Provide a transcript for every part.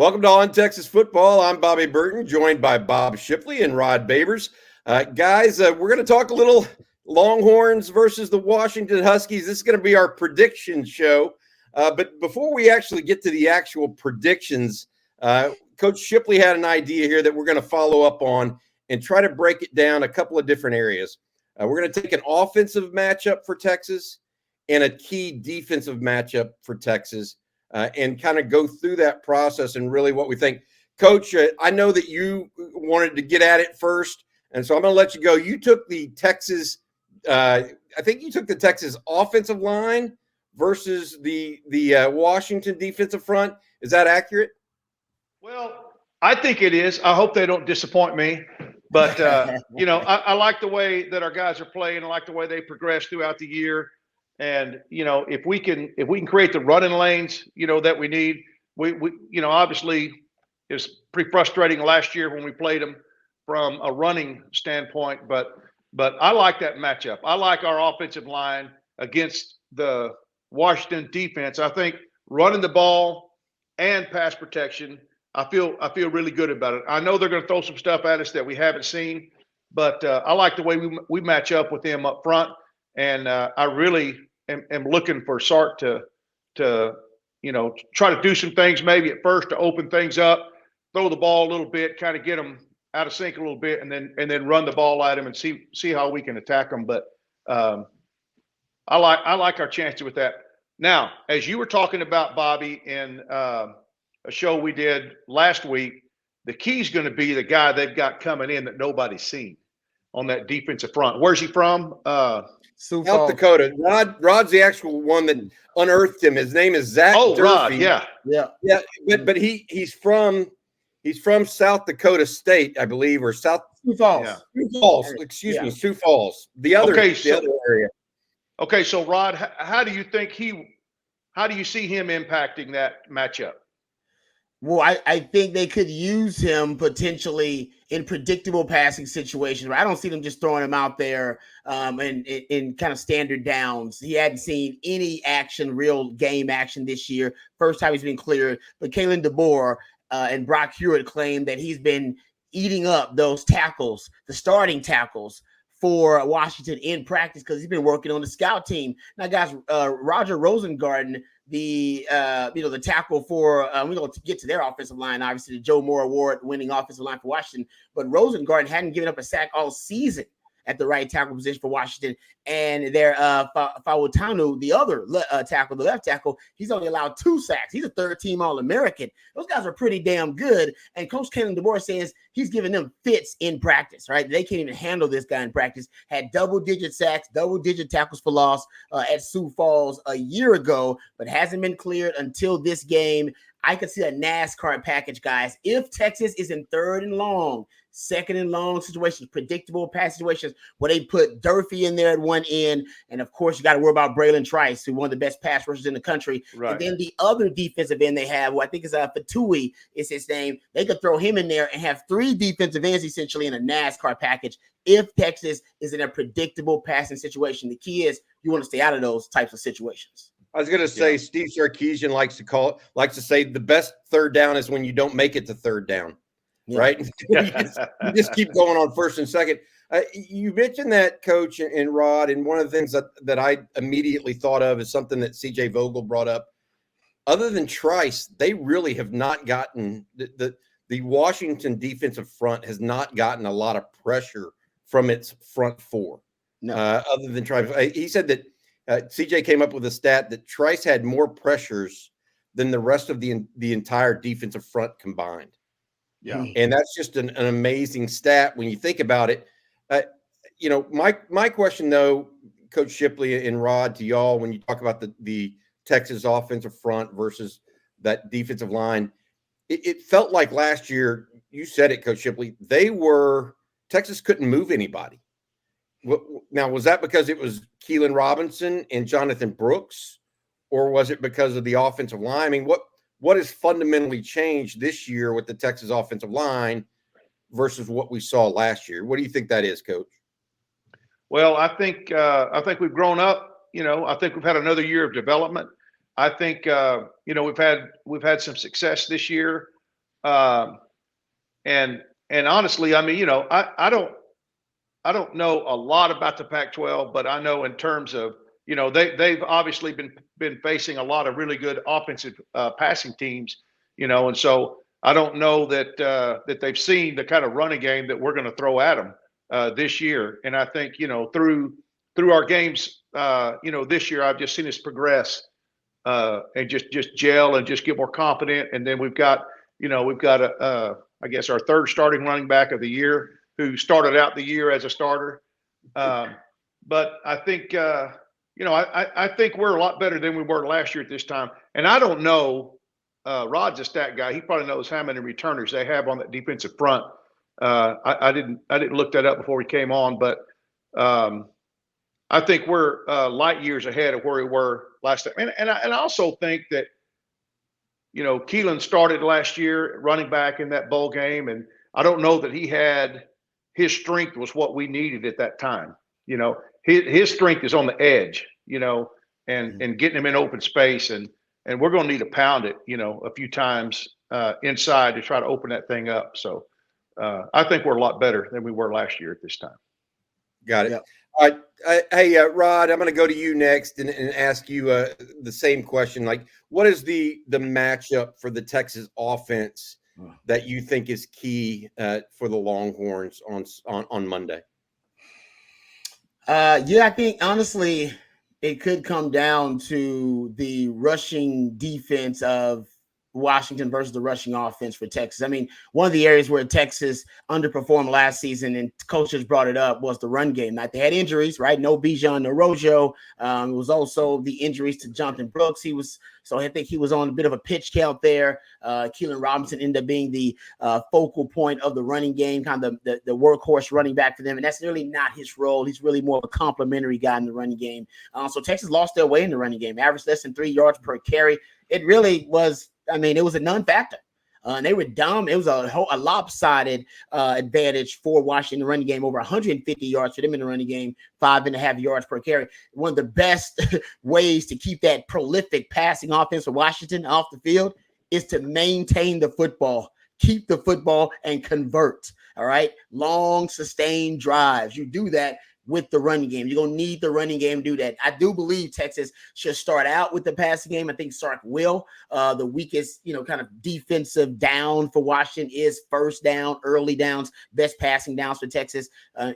Welcome to On Texas Football. I'm Bobby Burton, joined by Bob Shipley and Rod Babers. Guys, we're going to talk a little Longhorns versus the Washington Huskies. This is going to be our prediction show. But before we actually get to the actual predictions, Coach Shipley had an idea here that we're going to follow up on and try to break it down a couple of different areas. We're going to take an offensive matchup for Texas and a key defensive matchup for Texas. And kind of go through that process and really what we think. Coach, I know that you wanted to get at it first, and so I'm going to let you go. You took the Texas I think you took the Texas offensive line versus the Washington defensive front. Is that accurate? Well, I think it is. I hope they don't disappoint me. But, I like the way that our guys are playing. I like the way they progress throughout the year. And, if we can create the running lanes, that we need, we obviously it was pretty frustrating last year when we played them from a running standpoint. But I like that matchup. I like our offensive line against the Washington defense. I think running the ball and pass protection, I feel really good about it. I know they're going to throw some stuff at us that we haven't seen, but I like the way we match up with them up front. And I really am looking for Sark to try to do some things maybe at first to open things up, throw the ball a little bit, kind of get them out of sync a little bit, and then run the ball at them and see how we can attack them. But I like our chances with that. Now, as you were talking about, Bobby, in a show we did last week, the key's going to be the guy they've got coming in that nobody's seen on that defensive front. Where's he from? South Dakota. Rod's the actual one that unearthed him. His name is Zach. Oh, Durfee. Rod, yeah. But he's from South Dakota State, I believe, or Sioux Falls. Yeah. Sioux Falls. Excuse me, Sioux Falls. The other area. Okay, so Rod, how do you see him impacting that matchup? Well, I think they could use him potentially in predictable passing situations. But I don't see them just throwing him out there in kind of standard downs. He hadn't seen any action, real game action this year. First time he's been cleared. But Kalen DeBoer and Brock Hewitt claim that he's been eating up those tackles, the starting tackles for Washington in practice because he's been working on the scout team. Now, guys, Roger Rosengarten, the tackle for we're going to get to their offensive line, obviously the Joe Moore Award-winning offensive line for Washington, but Rosengarten hadn't given up a sack all season at the right tackle position for Washington, and their Fawutanu, the other tackle, the left tackle, he's only allowed 2 sacks. He's a third-team All-American. Those guys are pretty damn good, and Coach Kalen DeBoer says he's giving them fits in practice, right? They can't even handle this guy in practice. Had double-digit sacks, double-digit tackles for loss at Sioux Falls a year ago, but hasn't been cleared until this game. I could see a NASCAR package, guys. If Texas is in third and long, second and long situations, predictable pass situations where they put Durfee in there at one end, and of course you got to worry about Braylon Trice, who's one of the best pass rushers in the country. Right. And then the other defensive end they have, who I think is Fatui is his name. They could throw him in there and have 3 defensive ends essentially in a NASCAR package if Texas is in a predictable passing situation. The key is you want to stay out of those types of situations. I was going to say, Steve Sarkisian likes to say the best third down is when you don't make it to third down, right? you just keep going on first and second. You mentioned that, Coach and Rod, and one of the things that I immediately thought of is something that C.J. Vogel brought up. Other than Trice, they really have not gotten the Washington defensive front has not gotten a lot of pressure from its front four. No, other than Trice. He said that. CJ came up with a stat that Trice had more pressures than the rest of the entire defensive front combined. Yeah. And that's just an amazing stat when you think about it. My question, though, Coach Shipley and Rod, to y'all, when you talk about the Texas offensive front versus that defensive line, it felt like last year, you said it, Coach Shipley, Texas couldn't move anybody. Now, was that because it was Keelan Robinson and Jonathan Brooks, or was it because of the offensive line? I mean, what has fundamentally changed this year with the Texas offensive line versus what we saw last year? What do you think that is, Coach? Well, I think we've grown up. I think we've had another year of development. I think we've had some success this year And honestly, I mean, you know, I don't know a lot about the Pac-12, but I know in terms of, you know, they've obviously been facing a lot of really good offensive passing teams, you know, and so I don't know that that they've seen the kind of running game that we're going to throw at them this year. And I think, you know, through our games, you know, this year I've just seen us progress and just gel and just get more confident. And then we've got a I guess our third starting running back of the year, who started out the year as a starter. But I think, you know, I think we're a lot better than we were last year at this time. And I don't know, Rod's a stat guy. He probably knows how many returners they have on that defensive front. I didn't look that up before we came on, but I think we're light years ahead of where we were last time. And I also think that, you know, Keelan started last year running back in that bowl game, and I don't know that he had his strength was what we needed at that time. You know, his strength is on the edge, you know, and getting him in open space, and we're going to need to pound it, you know, a few times inside to try to open that thing up. So I think we're a lot better than we were last year at this time. Got it. Yep. All right. Hey, Rod, I'm going to go to you next and ask you the same question. Like, what is the matchup for the Texas offense that you think is key for the Longhorns on Monday? Yeah, I think honestly, it could come down to the rushing defense of Washington versus the rushing offense for Texas. I mean, one of the areas where Texas underperformed last season, and coaches brought it up, was the run game. Now, they had injuries, right? No Bijan, no Rojo. It was also the injuries to Jonathan Brooks. So I think he was on a bit of a pitch count there. Keelan Robinson ended up being the focal point of the running game, kind of the workhorse running back for them. And that's really not his role. He's really more of a complimentary guy in the running game. So Texas lost their way in the running game, averaged less than 3 yards per carry. It really was, I mean, it was a non-factor. And they were dumb. It was a lopsided advantage for Washington in the running game, over 150 yards for them in the running game, 5.5 yards per carry. One of the best ways to keep that prolific passing offense for Washington off the field is to maintain the football, keep the football, and convert. All right. Long, sustained drives. You do that with the running game. You're going to need the running game to do that. I do believe Texas should start out with the passing game. I think Sark will. The weakest, kind of defensive down for Washington is first down, early downs. Best passing downs for Texas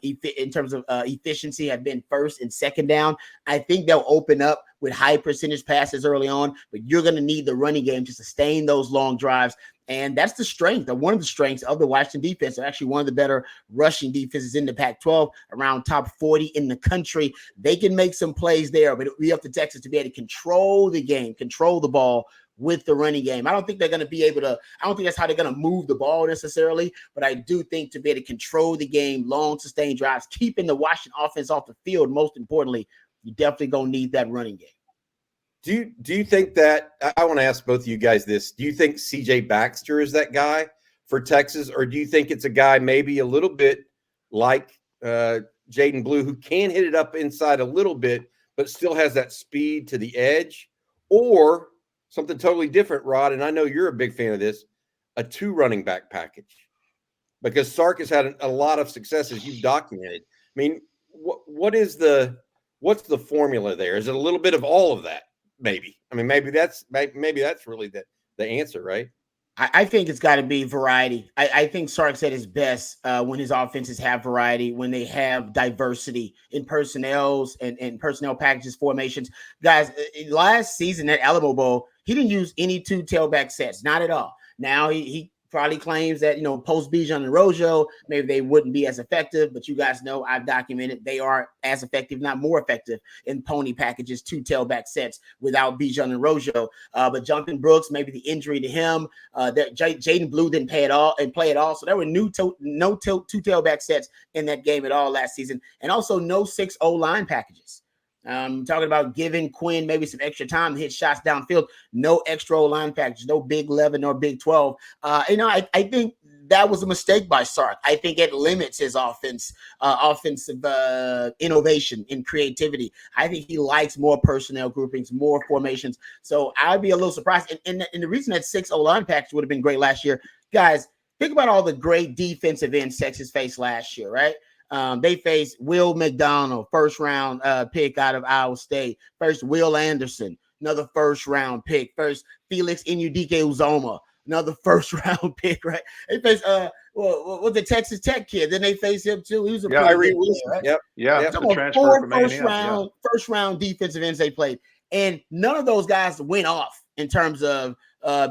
in terms of efficiency have been first and second down. I think they'll open up with high percentage passes early on, but you're going to need the running game to sustain those long drives. And that's the strength, or one of the strengths of the Washington defense. They're actually one of the better rushing defenses in the Pac-12, around top 40 in the country. They can make some plays there, but it'll be up to Texas to be able to control the game, control the ball with the running game. I don't think they're going to be able to, I don't think that's how they're going to move the ball necessarily, but I do think to be able to control the game, long, sustained drives, keeping the Washington offense off the field, most importantly, you definitely going to need that running game. Do you think that, I want to ask both of you guys this, do you think CJ Baxter is that guy for Texas, or do you think it's a guy maybe a little bit like Jaden Blue, who can hit it up inside a little bit, but still has that speed to the edge, or something totally different, Rod, and I know you're a big fan of this, a 2 running back package? Because Sark has had a lot of successes you've documented. I mean, what's the formula there? Is it a little bit of all of that? Maybe. I mean, maybe that's really the answer, right? I think it's got to be variety. I think Sark said his best when his offenses have variety, when they have diversity in personnels and personnel packages, formations. Guys, last season at Alamo Bowl, he didn't use any 2 tailback sets, not at all. Now he probably claims that, post Bijan and Rojo, maybe they wouldn't be as effective, but you guys know I've documented they are as effective, not more effective in pony packages, 2 tailback sets without Bijan and Rojo. But Jonathan Brooks, maybe the injury to him, that Jaden Blue didn't play at all. So there were no 2 tailback sets in that game at all last season, and also no 6 O-line packages. Talking about giving Quinn maybe some extra time to hit shots downfield. No extra line package, no Big 11 or Big 12. I think that was a mistake by Sark. I think it limits his offensive innovation and creativity. I think he likes more personnel groupings, more formations. So I'd be a little surprised. And the reason that 6 O-line package would have been great last year, guys, think about all the great defensive ends Texas faced last year, right? They faced Will McDonald, first round pick out of Iowa State. First, Will Anderson, another first round pick. First, Felix Inudike Uzoma, another first round pick, right? They faced was the Texas Tech kid. Then they faced him too. He was a pretty good player, right? Yep. Yeah. Four first round defensive ends they played. And none of those guys went off in terms of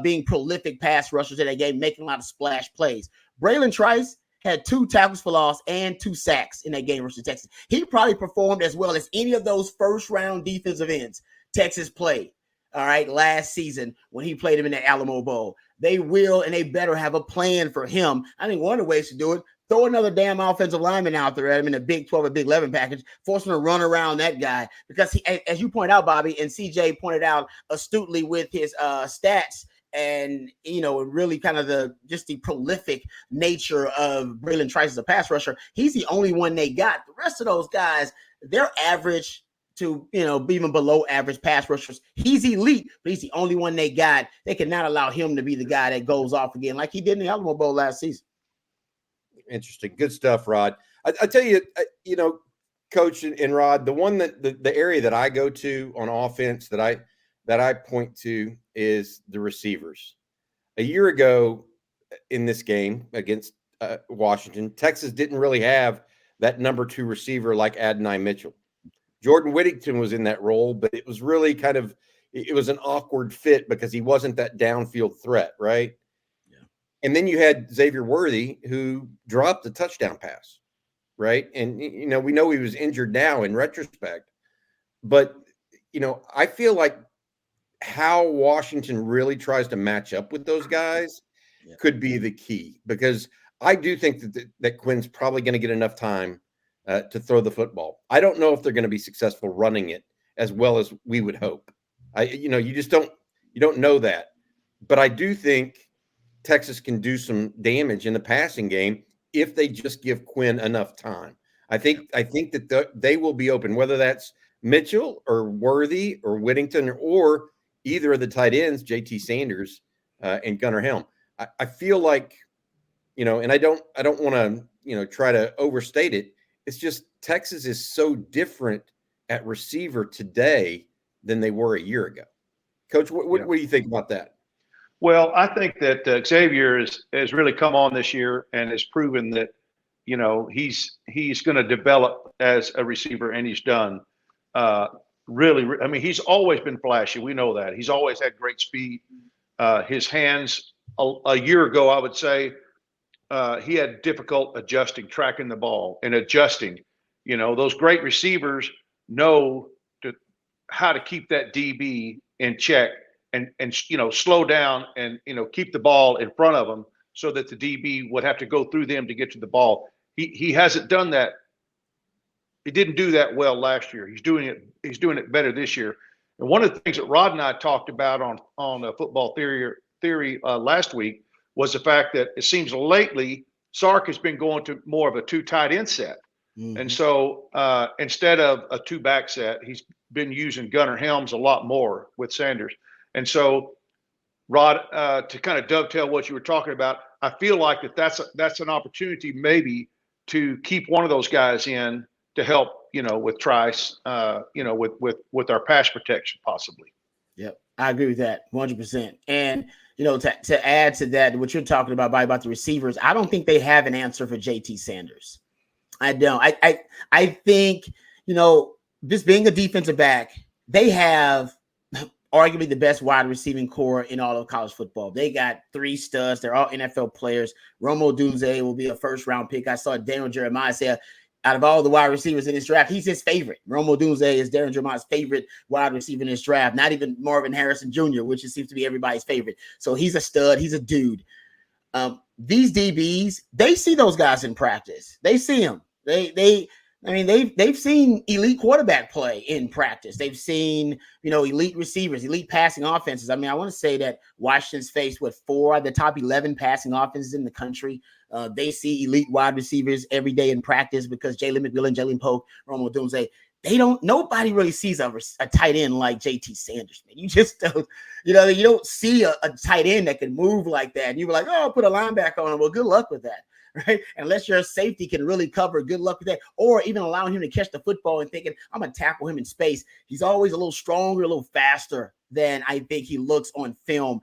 being prolific pass rushers in that game, making a lot of splash plays. Braylon Trice had 2 tackles for loss and 2 sacks in that game versus Texas. He probably performed as well as any of those first-round defensive ends Texas played, all right, last season when he played him in the Alamo Bowl. They will and they better have a plan for him. I think one of the ways to do it, throw another damn offensive lineman out there at him in a Big 12 or Big 11 package, force him to run around that guy. Because, he, as you point out, Bobby, and CJ pointed out astutely with his stats, and, you know, really kind of the prolific nature of Braylon Trice as a pass rusher, he's the only one they got. The rest of those guys, they're average to, you know, even below average pass rushers. He's elite, but he's the only one they got. They cannot allow him to be the guy that goes off again like he did in the Alamo Bowl last season. Interesting. Good stuff, Rod. I tell you, you know, Coach and Rod, the one that the area that I go to on offense that I point to is the receivers. A year ago in this game against Washington, Texas didn't really have that number 2 receiver like Adonai Mitchell. Jordan Whittington was in that role, but it was really it was an awkward fit because he wasn't that downfield threat, right? Yeah. And then you had Xavier Worthy, who dropped a touchdown pass, right? And, you know, we know he was injured now in retrospect, but, you know, I feel like how Washington really tries to match up with those guys could be the key, because I do think that Quinn's probably going to get enough time to throw the football. I don't know if they're going to be successful running it as well as we would hope. You know, you don't know that, but I do think Texas can do some damage in the passing game if they just give Quinn enough time. I think that they will be open, whether that's Mitchell or Worthy or Whittington or either of the tight ends, JT Sanders and Gunnar Helm. I feel like, you know, and I don't want to, you know, try to overstate it. It's just Texas is so different at receiver today than they were a year ago. Coach, what do you think about that? Well, I think that Xavier has really come on this year and has proven that, you know, he's going to develop as a receiver, and he's done. Really, I mean, he's always been flashy. We know that. He's always had great speed. His hands, a year ago, I would say, he had difficult tracking the ball and adjusting. You know, those great receivers know how to keep that DB in check and you know, slow down and, you know, keep the ball in front of them so that the DB would have to go through them to get to the ball. He hasn't done that. He didn't do that well last year. He's doing it better this year. And one of the things that Rod and I talked about on football theory last week was the fact that it seems lately Sark has been going to more of a 2 tight end set. Mm-hmm. And so instead of a 2 back set, he's been using Gunnar Helms a lot more with Sanders. And so, Rod, to kind of dovetail what you were talking about, I feel like that's an opportunity maybe to keep one of those guys in to help, you know, with Trice, you know, with our pass protection possibly. Yep, I agree with that 100%. And, you know, to add to that, what you're talking about the receivers, I don't think they have an answer for JT Sanders. I don't. I think, you know, just being a defensive back, they have arguably the best wide receiving core in all of college football. They got 3 studs. They're all NFL players. Romo Dunze will be a first-round pick. I saw Daniel Jeremiah say, out of all the wide receivers in this draft, he's his favorite. Romo Dunze is Darren Jeremiah's favorite wide receiver in this draft, not even Marvin Harrison Jr., which seems to be everybody's favorite. So he's a stud. He's a dude. These DBs, they see those guys in practice. They see them. They've seen elite quarterback play in practice. They've seen, you know, elite receivers, elite passing offenses. I mean, I want to say that Washington's faced with 4 of the top 11 passing offenses in the country. They see elite wide receivers every day in practice because Jalen McMillan, Jalen Polk, Romo Dunze, nobody really sees a tight end like JT Sanders, man. You just don't, you don't see a tight end that can move like that. And you were like, oh, put a linebacker on him. Well, good luck with that, right? Unless your safety can really cover, good luck with that. Or even allowing him to catch the football and thinking, I'm going to tackle him in space. He's always a little stronger, a little faster than I think he looks on film.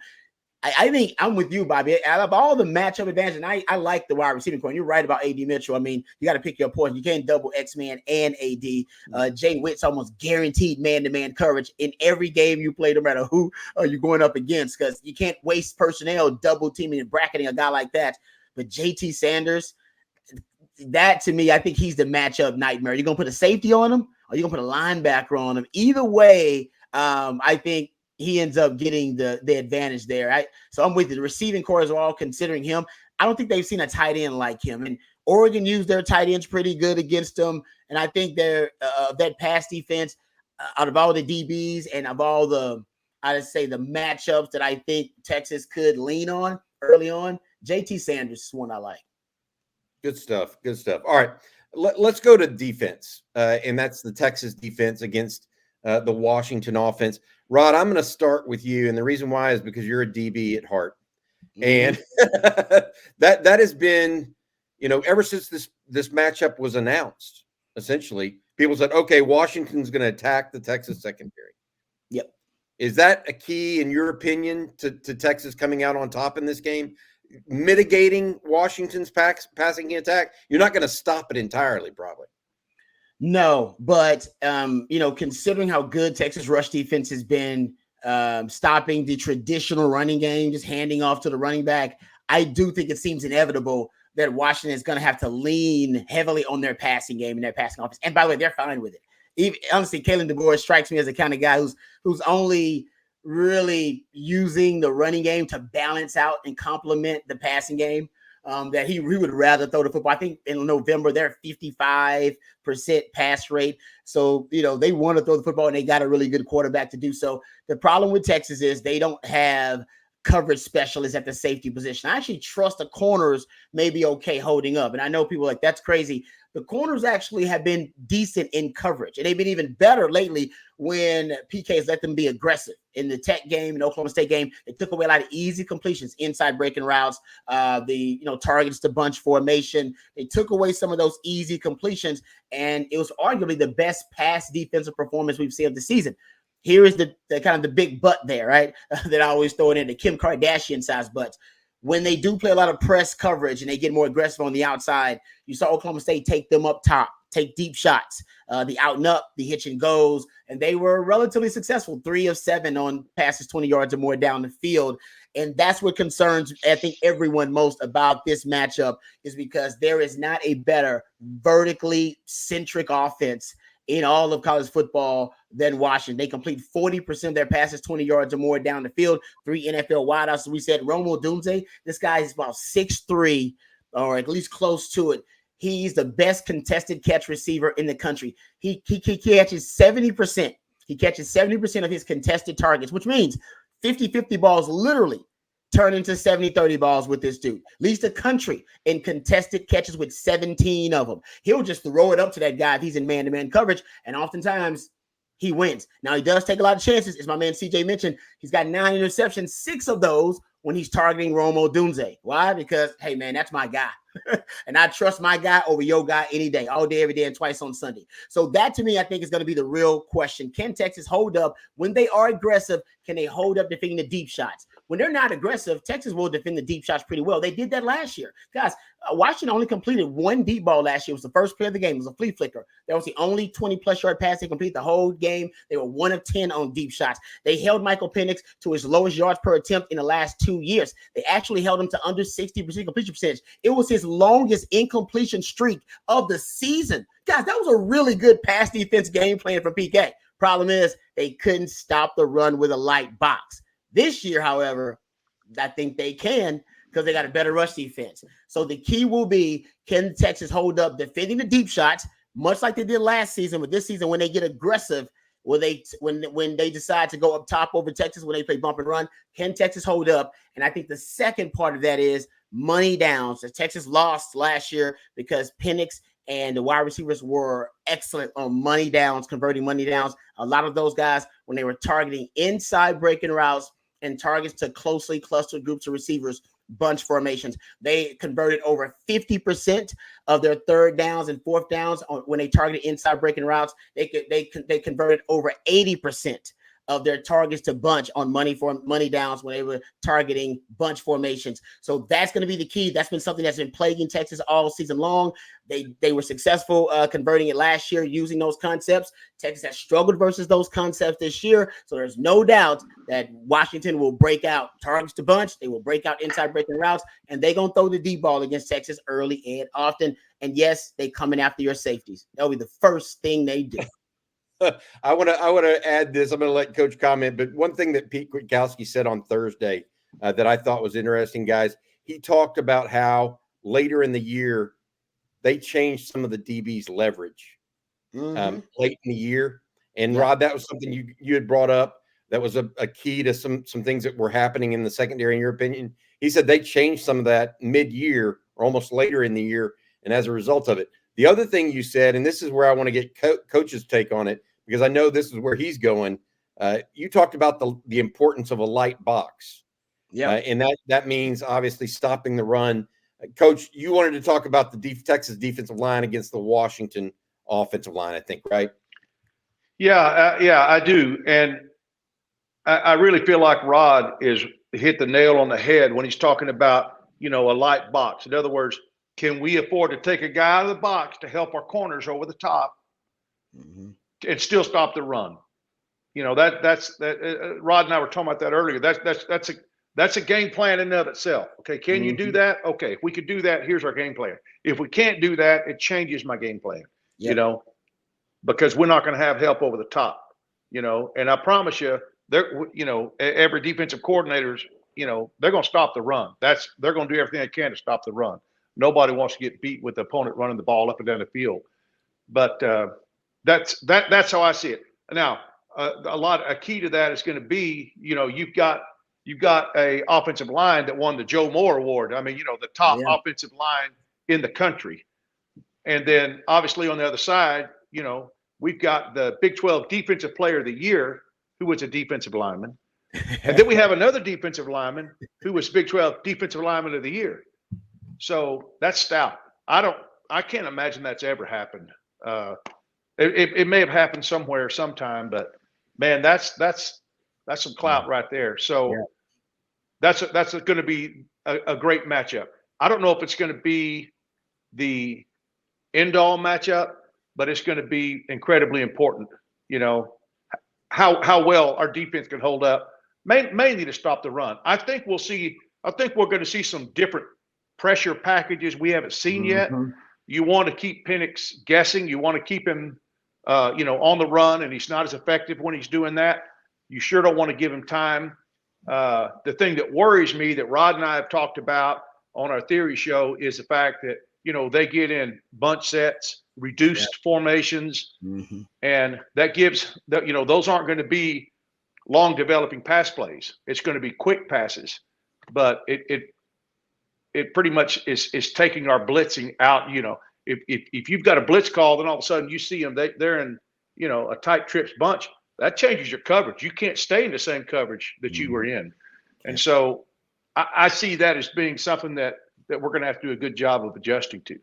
I think I'm with you, Bobby. Out of all the matchup advantage, and I like the wide receiving corner. You're right about A.D. Mitchell. I mean, you got to pick your poison. You can't double X-Man and A.D. Jay Witt's almost guaranteed man-to-man coverage in every game you play, no matter who you're going up against, because you can't waste personnel double teaming and bracketing a guy like that. But J.T. Sanders, that to me, I think he's the matchup nightmare. You're going to put a safety on him or you're going to put a linebacker on him. Either way, I think he ends up getting the advantage there. So I'm with you. The receiving corps are all considering him. I don't think they've seen a tight end like him. And Oregon used their tight ends pretty good against them. And I think they're that pass defense, out of all the DBs and of all the, I'd say the matchups that I think Texas could lean on early on, JT Sanders is one I like. Good stuff. Good stuff. All right. Let's go to defense. And that's the Texas defense against the Washington offense. Rod, I'm going to start with you. And the reason why is because you're a DB at heart. And that has been, ever since this matchup was announced, essentially, people said, okay, Washington's going to attack the Texas secondary. Yep. Is that a key, in your opinion, to Texas coming out on top in this game? Mitigating Washington's passing attack? You're not going to stop it entirely, probably. No, but, considering how good Texas rush defense has been, stopping the traditional running game, just handing off to the running back, I do think it seems inevitable that Washington is going to have to lean heavily on their passing game and their passing offense. And by the way, they're fine with it. Honestly, Kalen DeBoer strikes me as the kind of guy who's only really using the running game to balance out and complement the passing game. That he would rather throw the football. I think in November, they're 55% pass rate. So, they want to throw the football and they got a really good quarterback to do so. The problem with Texas is they don't have coverage specialists at the safety position. I actually trust the corners may be okay holding up. And I know people are like, that's crazy. The corners actually have been decent in coverage, and they've been even better lately when PKs let them be aggressive. In the Tech game and Oklahoma State game, they took away a lot of easy completions, inside breaking routes, targets to bunch formation. They took away some of those easy completions, and it was arguably the best pass defensive performance we've seen of the season. Here is the kind of the big butt there, right? That I always throw it in, the Kim Kardashian size butts. When they do play a lot of press coverage and they get more aggressive on the outside, you saw Oklahoma State take them up top, take deep shots, the out and up, the hitch and goes, and they were relatively successful, 3 of 7 on passes 20 yards or more down the field. And that's what concerns, I think, everyone most about this matchup, is because there is not a better vertically centric offense in all of college football than Washington. They complete 40% of their passes 20 yards or more down the field. 3 NFL wideouts. So we said Rome Odunze, this guy is about 6'3", or at least close to it. He's the best contested catch receiver in the country. He catches 70%. He catches 70% of his contested targets, which means 50-50 balls literally turn into 70-30 balls with this dude. Leads the country in contested catches with 17 of them. He'll just throw it up to that guy if he's in man-to-man coverage, and oftentimes he wins. Now, he does take a lot of chances. As my man CJ mentioned, he's got 9 interceptions, 6 of those when he's targeting Rome Odunze. Why? Because, hey, man, that's my guy. And I trust my guy over your guy any day, all day, every day, and twice on Sunday. So that, to me, I think is going to be the real question. Can Texas hold up when they are aggressive? Can they hold up defending the deep shots? When they're not aggressive, Texas will defend the deep shots pretty well. They did that last year. Guys, Washington only completed 1 deep ball last year. It was the first play of the game. It was a flea flicker. That was the only 20-plus yard pass they completed the whole game. They were 1 of 10 on deep shots. They held Michael Penix to his lowest yards per attempt in the last 2 years. They actually held him to under 60% completion percentage. It was his longest incompletion streak of the season. Guys, that was a really good pass defense game plan for PK. Problem is, they couldn't stop the run with a light box. This year, however, I think they can, because they got a better rush defense. So the key will be, can Texas hold up defending the deep shots, much like they did last season, but this season when they get aggressive, when they decide to go up top over Texas, when they play bump and run, can Texas hold up? And I think the second part of that is money down. So Texas lost last year because Penix and the wide receivers were excellent on money downs, converting money downs. A lot of those guys, when they were targeting inside breaking routes and targets to closely clustered groups of receivers, bunch formations, they converted over 50% of their third downs and fourth downs when they targeted inside breaking routes. They converted over 80% of their targets to bunch on money downs when they were targeting bunch formations. So that's going to be the key. That's been something that's been plaguing Texas all season long. They were successful converting it last year using those concepts. Texas has struggled versus those concepts this year. So there's no doubt that Washington will break out targets to bunch. They will break out inside breaking routes, and they're going to throw the deep ball against Texas early and often. And yes, they coming after your safeties. That'll be the first thing they do. I want to add this. I'm going to let Coach comment, but one thing that Pete Kwiatkowski said on Thursday that I thought was interesting, guys, he talked about how later in the year they changed some of the DB's leverage late in the year. And Rod, that was something you had brought up. That was a key to some things that were happening in the secondary, in your opinion. He said they changed some of that mid-year or almost later in the year, and as a result of it. The other thing you said, and this is where I want to get Coach's take on it, because I know this is where he's going. You talked about the importance of a light box. Yeah. And that means obviously stopping the run. Coach, you wanted to talk about the Texas defensive line against the Washington offensive line, I think, right? Yeah, I do. And I really feel like Rod is hit the nail on the head when he's talking about, a light box. In other words, can we afford to take a guy out of the box to help our corners over the top and still stop the run? That's Rod and I were talking about that earlier. That's a game plan in and of itself. Okay, can you do that? Okay, if we could do that, here's our game plan. If we can't do that, it changes my game plan. Because we're not going to have help over the top. And I promise you, every defensive coordinator's, they're going to stop the run. They're going to do everything they can to stop the run. Nobody wants to get beat with the opponent running the ball up and down the field. But that's how I see it. Now, a key to that is going to be, you've got a offensive line that won the Joe Moore Award. I mean, the top offensive line in the country. And then obviously on the other side, we've got the Big 12 Defensive Player of the Year, who was a defensive lineman. And then we have another defensive lineman who was Big 12 Defensive Lineman of the Year. So that's stout. I can't imagine that's ever happened. It may have happened somewhere, sometime, but man, that's some clout right there. So that's going to be a great matchup. I don't know if it's going to be the end-all matchup, but it's going to be incredibly important. How well our defense can hold up, mainly to stop the run. I think we're going to see some different pressure packages we haven't seen yet. You want to keep Penix guessing. You want to keep him, on the run, and he's not as effective when he's doing that. You sure don't want to give him time. The thing that worries me that Rod and I have talked about on our theory show is the fact that, they get in bunch sets, reduced formations, and that gives that, those aren't going to be long developing pass plays. It's going to be quick passes, but it pretty much is taking our blitzing out. If you've got a blitz call, then all of a sudden you see them, they're in, a tight trips bunch. That changes your coverage. You can't stay in the same coverage that you were in. And so I see that as being something that we're going to have to do a good job of adjusting to.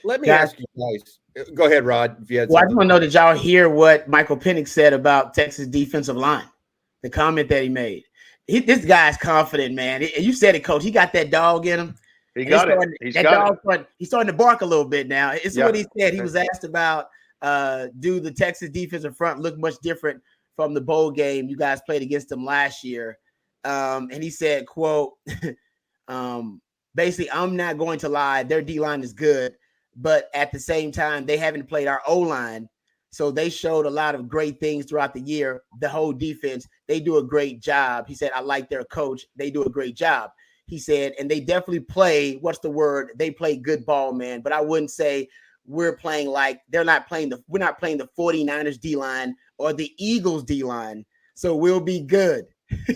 Let me ask you guys. Go ahead, Rod. If you had I just want to know, did y'all hear what Michael Penix said about Texas defensive line? The comment that he made. This guy's confident, man. You said it, Coach. He got that dog in him. He's starting to bark a little bit now. It's what he said. He was asked about, do the Texas defensive front look much different from the bowl game you guys played against them last year? And he said, quote, basically, I'm not going to lie. Their D-line is good, but at the same time, they haven't played our O-line. So they showed a lot of great things throughout the year. The whole defense, they do a great job. He said, I like their coach. They do a great job. He said, and they definitely play, what's the word? They play good ball, man. But I wouldn't say we're playing like we're not playing the 49ers D-line or the Eagles D-line. So we'll be good. He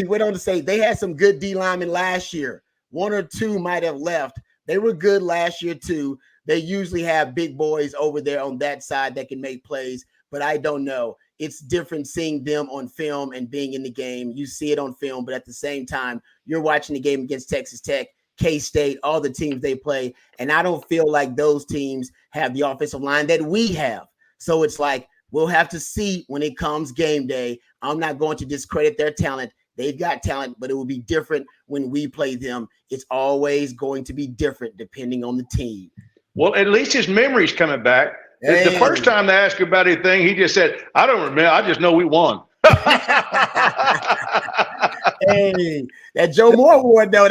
went on to say they had some good D linemen last year. One or two might have left, They were good last year too. They usually have big boys over there on that side that can make plays, but I don't know. It's different seeing them on film and being in the game. You see it on film, but at the same time, you're watching the game against Texas Tech, K-State, all the teams they play, and I don't feel like those teams have the offensive line that we have. So it's like, we'll have to see when it comes game day. I'm not going to discredit their talent. They've got talent, but it will be different when we play them. It's always going to be different depending on the team. Well, at least his memory's coming back. Hey. The first time they asked him about anything, he just said, I don't remember. I just know we won. Hey, that Joe Moore award, though,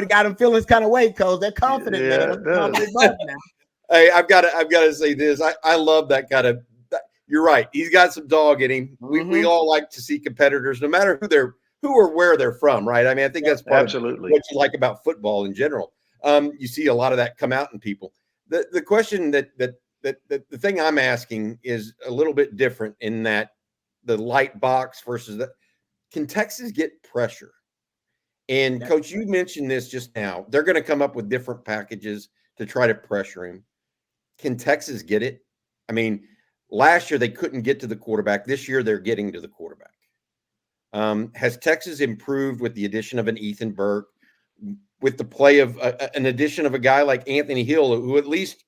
got him feeling kind of weight, Coach. They're confident, man. Hey, I've got to say this. I love that kind of. You're right. He's got some dog in him. We all like to see competitors, no matter who or where they're from, right? I mean, I think that's part of what you like about football in general. You see a lot of that come out in people. The question that the thing I'm asking is a little bit different in that the light box versus the. Can Texas get pressure? And Coach, you mentioned this just now. They're going to come up with different packages to try to pressure him. Can Texas get it? I mean, last year they couldn't get to the quarterback. This year they're getting to the quarterback. Has Texas improved with the addition of an Ethan Burke, with the play of an addition of a guy like Anthony Hill, who at least,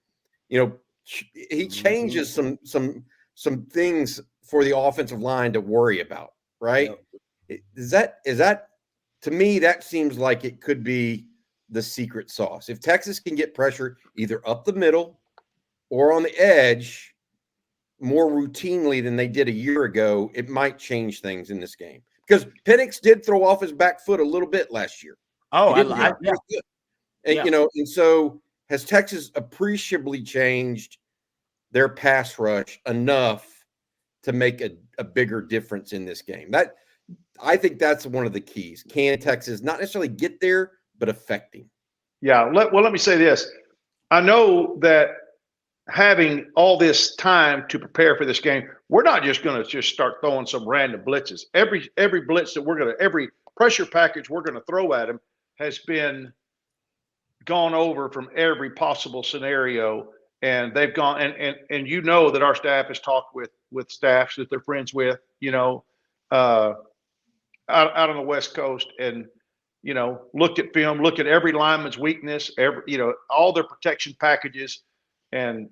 he changes some things for the offensive line to worry about, right? Is that to me, that seems like it could be the secret sauce. If Texas can get pressure either up the middle or on the edge more routinely than they did a year ago, it might change things in this game. Because Penix did throw off his back foot a little bit last year. Oh, and so has Texas appreciably changed their pass rush enough to make a bigger difference in this game? I think that's one of the keys. Can Texas not necessarily get there, but affecting? Yeah. Let me say this. I know that having all this time to prepare for this game, we're not just going to just start throwing some random blitzes. Every blitz that every pressure package we're going to throw at them has been gone over from every possible scenario. And they've gone and that our staff has talked with staffs that they're friends with, out on the West Coast, and looked at film, look at every lineman's weakness, all their protection packages, and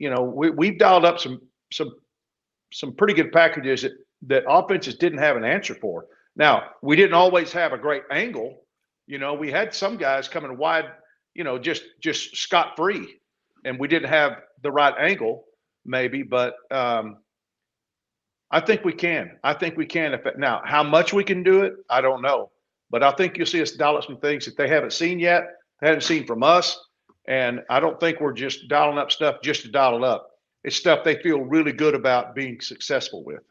we've dialed up some pretty good packages that offenses didn't have an answer for. Now, we didn't always have a great angle. We had some guys coming wide, just scot-free, and we didn't have the right angle maybe, but I think we can. Now, how much we can do it, I don't know. But I think you'll see us dial up some things that they haven't seen yet, they haven't seen from us. And I don't think we're just dialing up stuff just to dial it up. It's stuff they feel really good about being successful with.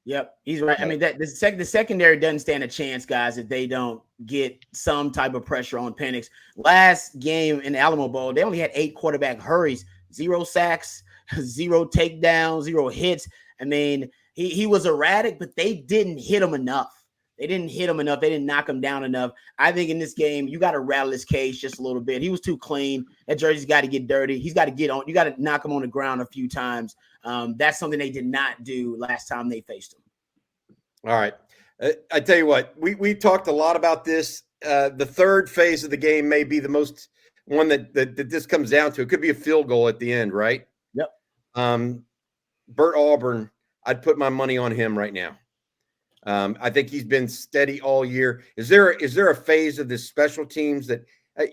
Yep, he's right. I mean, the secondary doesn't stand a chance, guys, if they don't get some type of pressure on Penix. Last game in the Alamo Bowl, they only had 8 quarterback hurries, 0 sacks, 0 takedowns, 0 hits. I mean, he was erratic, but they didn't hit him enough. They didn't knock him down enough. I think in this game, you got to rattle his cage just a little bit. He was too clean. That jersey's got to get dirty. He's got to get on. You got to knock him on the ground a few times. That's something they did not do last time they faced him. All right. I tell you what, we talked a lot about this. The third phase of the game may be the most one that this comes down to. It could be a field goal at the end, right? Yep. Burt Auburn, I'd put my money on him right now. I think he's been steady all year. Is there a phase of this special teams that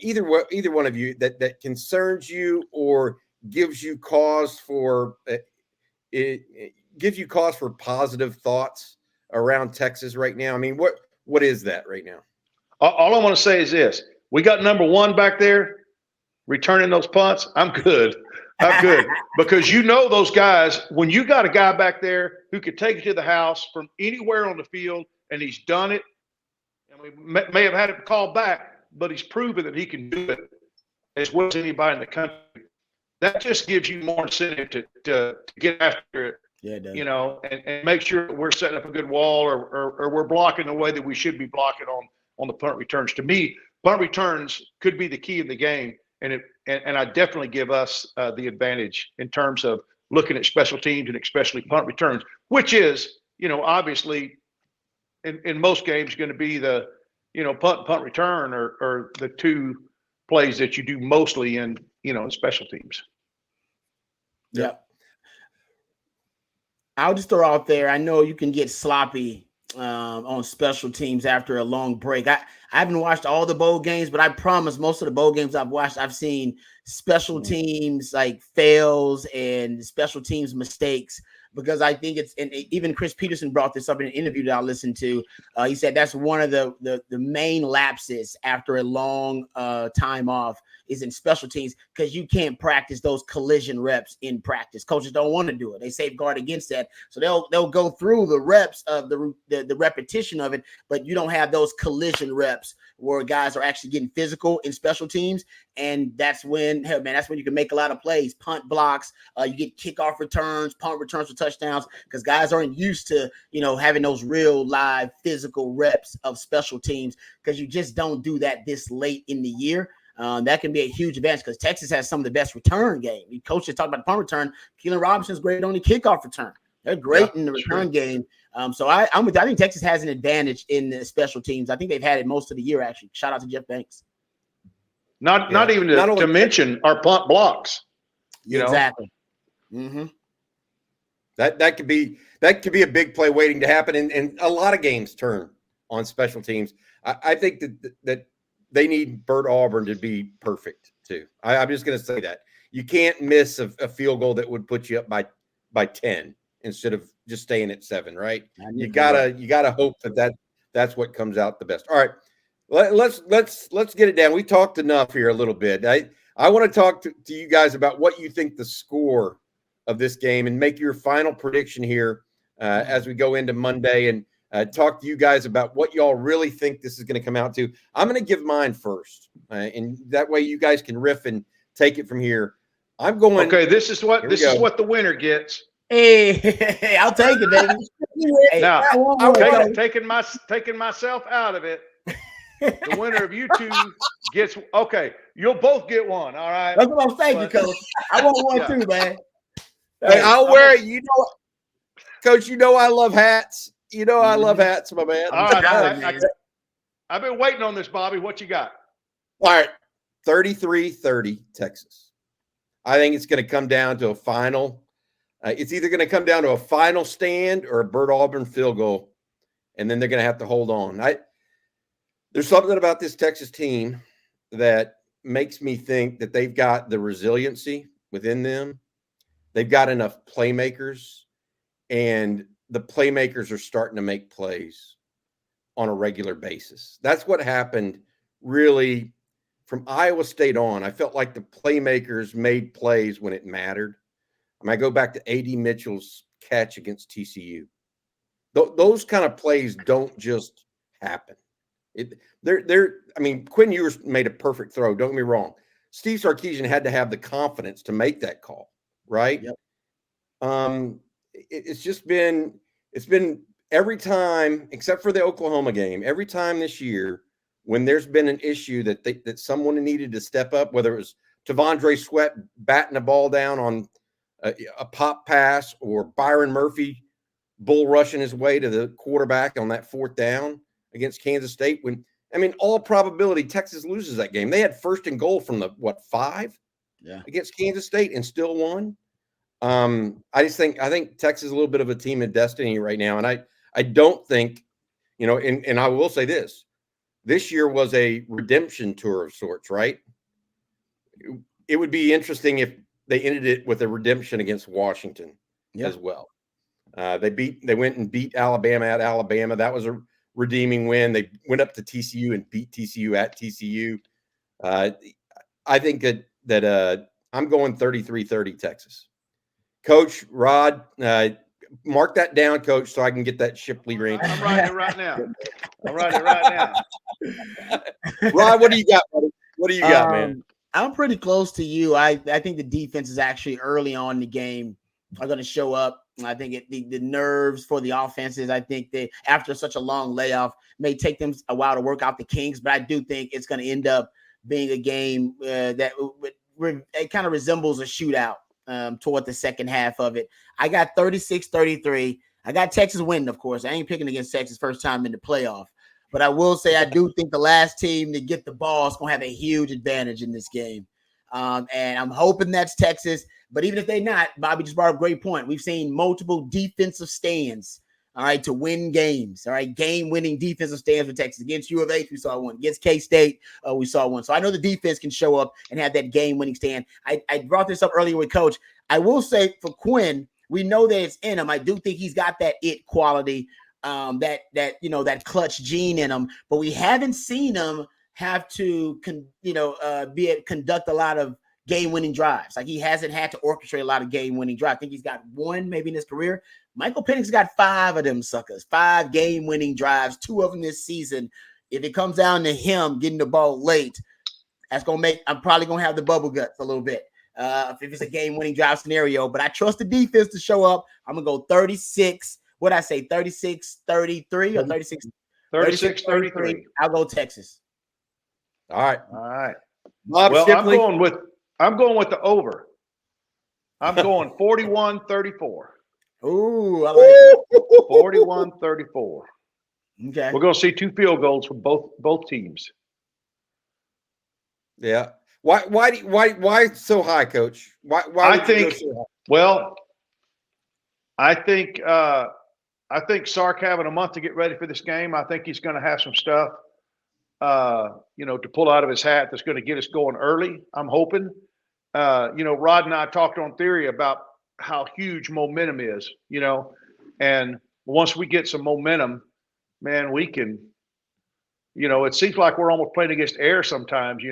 either one of you that concerns you or gives you cause for positive thoughts around Texas right now? I mean, what is that right now? All I want to say is this: we got number 1 back there returning those punts. I'm good. Because those guys, when you got a guy back there who could take it to the house from anywhere on the field, and he's done it, and we may have had it called back, but he's proven that he can do it as well as anybody in the country. That just gives you more incentive to get after it, and make sure that we're setting up a good wall or we're blocking the way that we should be blocking on the punt returns. To me, punt returns could be the key in the game. And I definitely give us the advantage in terms of looking at special teams and especially punt returns, which is, obviously in most games going to be the, punt return or the two plays that you do mostly in, special teams. Yep. I'll just throw out there, I know you can get sloppy on special teams after a long break. I haven't watched all the bowl games, but I promise most of the bowl games I've watched, I've seen special teams like fails and special teams mistakes, because I think it's, and even Chris Peterson brought this up in an interview that I listened to. He said that's one of the main lapses after a long time off is in special teams, because you can't practice those collision reps in practice. Coaches don't want to do it. They safeguard against that. So they'll go through the reps of the repetition of it, but you don't have those collision reps where guys are actually getting physical in special teams. And that's when, that's when you can make a lot of plays, punt blocks, you get kickoff returns, punt returns for touchdowns, because guys aren't used to, having those real live physical reps of special teams, because you just don't do that this late in the year. That can be a huge advantage because Texas has some of the best return game. Coaches talk about the punt return. Keelan Robinson's great on the kickoff return. They're great in the return game. So I'm with you. I think Texas has an advantage in the special teams. I think they've had it most of the year, actually. Shout out to Jeff Banks. Not even to mention our punt blocks. Exactly. Mm-hmm. That could be a big play waiting to happen, and a lot of games turn on special teams. I think that they need Bert Auburn to be perfect too. I'm just going to say that you can't miss a field goal that would put you up by 10 instead of just staying at 7. Right? You gotta hope that's what comes out the best. All right, let's get it down. We talked enough here a little bit. I want to talk to you guys about what you think the score of this game, and make your final prediction here as we go into Monday, and talk to you guys about what y'all really think this is going to come out to. I'm going to give mine first, and that way you guys can riff and take it from here. I'm going. Okay, this is what the winner gets. Hey, I'll take it, baby. Now, taking myself out of it. The winner of you two gets. Okay, you'll both get one. All right. That's what I'm saying, Coach. I want one too, man. Hey, I'll wear it. Coach, I love hats. I love hats, my man. All right, I've been waiting on this, Bobby. What you got? All right, 33-30 Texas. I think it's going to come down to a final. It's either going to come down to a final stand or a Bert Auburn field goal, and then they're going to have to hold on. There's something about this Texas team that makes me think that they've got the resiliency within them. They've got enough playmakers, and the playmakers are starting to make plays on a regular basis. That's what happened really from Iowa State on. I felt like the playmakers made plays when it mattered. I go back to A.D. Mitchell's catch against TCU. Those kind of plays don't just happen. Quinn Ewers made a perfect throw. Don't get me wrong. Steve Sarkisian had to have the confidence to make that call, right? Yep. It's been every time, except for the Oklahoma game, every time this year when there's been an issue that someone needed to step up, whether it was Tavondre Sweat batting the ball down on a pop pass or Byron Murphy bull rushing his way to the quarterback on that 4th down against Kansas State. All probability, Texas loses that game. They had 1st and goal from the 5 against Kansas State and still won. I think Texas is a little bit of a team of destiny right now. And I don't think, and I will say this year was a redemption tour of sorts, right? It would be interesting if they ended it with a redemption against Washington as well. They went and beat Alabama at Alabama. That was a redeeming win. They went up to TCU and beat TCU at TCU. I think that I'm going 33-30 Texas. Coach Rod, mark that down, Coach, so I can get that Shipley ring. I'm writing it right now. Rod, what do you got, buddy? What do you got, man? I'm pretty close to you. I think the defense is actually early on in the game are going to show up I think the nerves for the offenses, I think that after such a long layoff may take them a while to work out the kinks, but I do think it's going to end up being a game that it kind of resembles a shootout toward the second half of it. I got 36-33. I got Texas winning, of course. I ain't picking against Texas first time in the playoff. But I will say I do think the last team to get the ball is going to have a huge advantage in this game. And I'm hoping that's Texas. But even if they're not, Bobby just brought up a great point. We've seen multiple defensive stands, all right, to win games, all right, game-winning defensive stands for Texas. Against U of H, we saw one. Against K-State, we saw one. So I know the defense can show up and have that game-winning stand. I brought this up earlier with Coach. I will say for Quinn, we know that it's in him. I do think he's got that it quality, that clutch gene in him, but we haven't seen him have to conduct a lot of game-winning drives. Like he hasn't had to orchestrate a lot of game-winning drives. I think he's got one maybe in his career. Michael Penix got 5 of them suckers, 5 game-winning drives, 2 of them this season. If it comes down to him getting the ball late, that's gonna make. I'm probably gonna have the bubble guts a little bit. If it's a game-winning drive scenario, but I trust the defense to show up. I'm gonna go 36. What I say, 36-33 or 36-33. I'll go Texas. All right. Bob well, Shipley. I'm going with the over. I'm going 41-34. Ooh, I like it. 41-34. Okay. We're going to see 2 field goals from both teams. Yeah. Why so high, Coach? Why I think so high? Well, I think Sark having a month to get ready for this game. I think he's going to have some stuff to pull out of his hat that's going to get us going early. I'm hoping. Rod and I talked on theory about how huge momentum is, and once we get some momentum, man, we can, it seems like we're almost playing against air sometimes,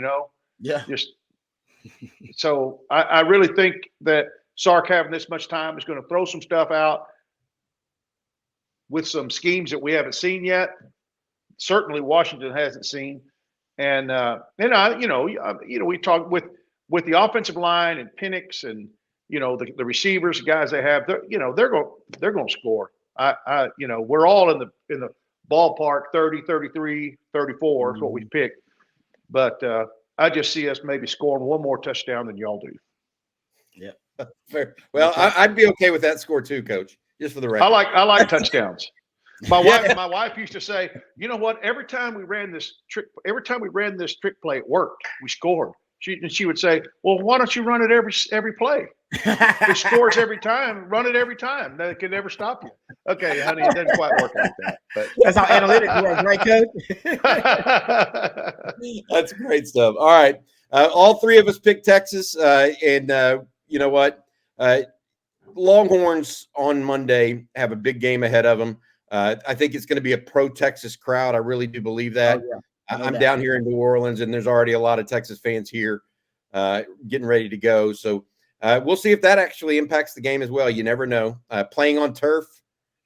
Yeah. So I really think that Sark having this much time is going to throw some stuff out with some schemes that we haven't seen yet. Certainly Washington hasn't seen. And we talk with the offensive line and Penix and, the receivers, the guys they have, they're going to score. We're all in the ballpark, 30, 33, 34 is what we picked. But I just see us maybe scoring one more touchdown than y'all do. Yeah. Fair. Well, I'd be okay with that score too, Coach. Just for the record. I like touchdowns. My wife used to say, you know what? Every time we ran this trick play, it worked. We scored. She would say, well, why don't you run it every play? It scores every time. Run it every time. They can never stop you. Okay, honey, it doesn't quite work like that. But that's how analytics works, right, Coach? That's great stuff. All right. All 3 of us picked Texas. And you know what? Longhorns on Monday have a big game ahead of them. I think it's going to be a pro-Texas crowd. I really do believe that. Oh, yeah. I'm down here in New Orleans, and there's already a lot of Texas fans here getting ready to go. So we'll see if that actually impacts the game as well. You never know. Playing on turf,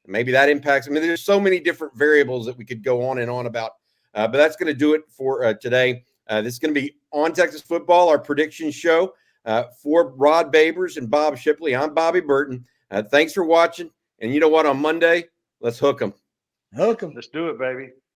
maybe that impacts. I mean, there's so many different variables that we could go on and on about. But that's going to do it for today. This is going to be On Texas Football, our prediction show. For Rod Babers and Bob Shipley, I'm Bobby Burton. Thanks for watching. And you know what? On Monday, let's hook them. Hook them. Let's do it, baby.